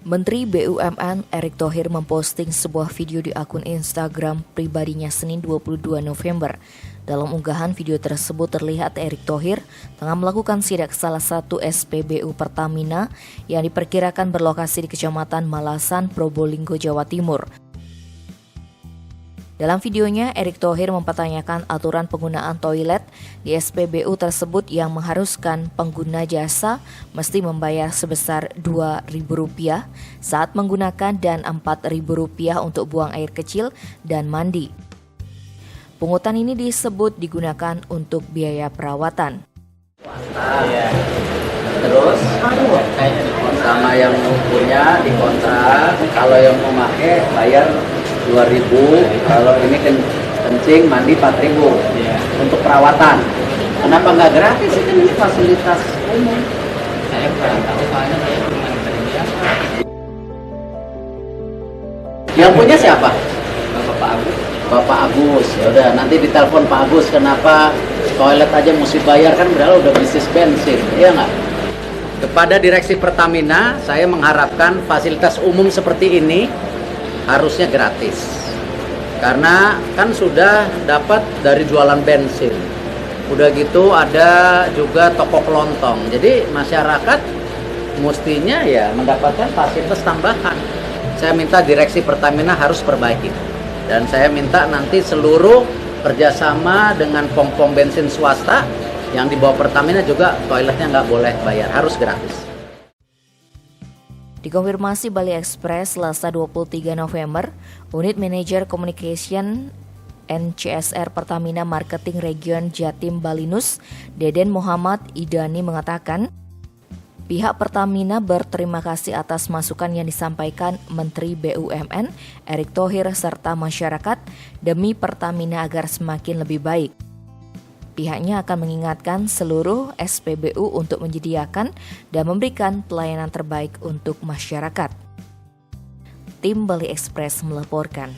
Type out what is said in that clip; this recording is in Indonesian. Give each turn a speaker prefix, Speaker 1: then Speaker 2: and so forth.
Speaker 1: Menteri BUMN Erick Thohir memposting sebuah video di akun Instagram pribadinya Senin 22 November. Dalam unggahan video tersebut terlihat Erick Thohir tengah melakukan sidak salah satu SPBU Pertamina yang diperkirakan berlokasi di Kecamatan Malasan, Probolinggo, Jawa Timur. Dalam videonya, Erick Thohir mempertanyakan aturan penggunaan toilet di SPBU tersebut yang mengharuskan pengguna jasa mesti membayar sebesar Rp2.000 saat menggunakan dan Rp4.000 untuk buang air kecil dan mandi. Pungutan ini disebut digunakan untuk biaya perawatan.
Speaker 2: Terus sama yang punya dikontrak, kalau yang mau pakai bayar 2.000, kalau ini kencing mandi 4.000 untuk perawatan. Kenapa nggak gratis? Ini fasilitas umum. Saya kurang tahu soalnya saya cuma biasa. Yang punya siapa? Bapak Agus. Bapak Agus. Ya udah, nanti ditelepon Pak Agus. Kenapa toilet aja mesti bayar, kan padahal udah bisnis bensin, iya nggak? Kepada Direksi Pertamina, saya mengharapkan fasilitas umum seperti ini harusnya gratis, karena kan sudah dapat dari jualan bensin, udah gitu ada juga toko kelontong, jadi masyarakat mestinya ya mendapatkan fasilitas tambahan. Saya minta Direksi Pertamina harus perbaiki, dan saya minta nanti seluruh kerjasama dengan pom-pom bensin swasta yang di bawah Pertamina juga toiletnya nggak boleh bayar, harus gratis.
Speaker 1: Dikonfirmasi Bali Express Selasa 23 November, Unit Manager Communication NCSR Pertamina Marketing Region Jatim Balinus, Deden Muhammad Idani mengatakan, pihak Pertamina berterima kasih atas masukan yang disampaikan Menteri BUMN Erick Thohir serta masyarakat demi Pertamina agar semakin lebih baik. Pihaknya akan mengingatkan seluruh SPBU untuk menyediakan dan memberikan pelayanan terbaik untuk masyarakat. Tim Bali Express melaporkan.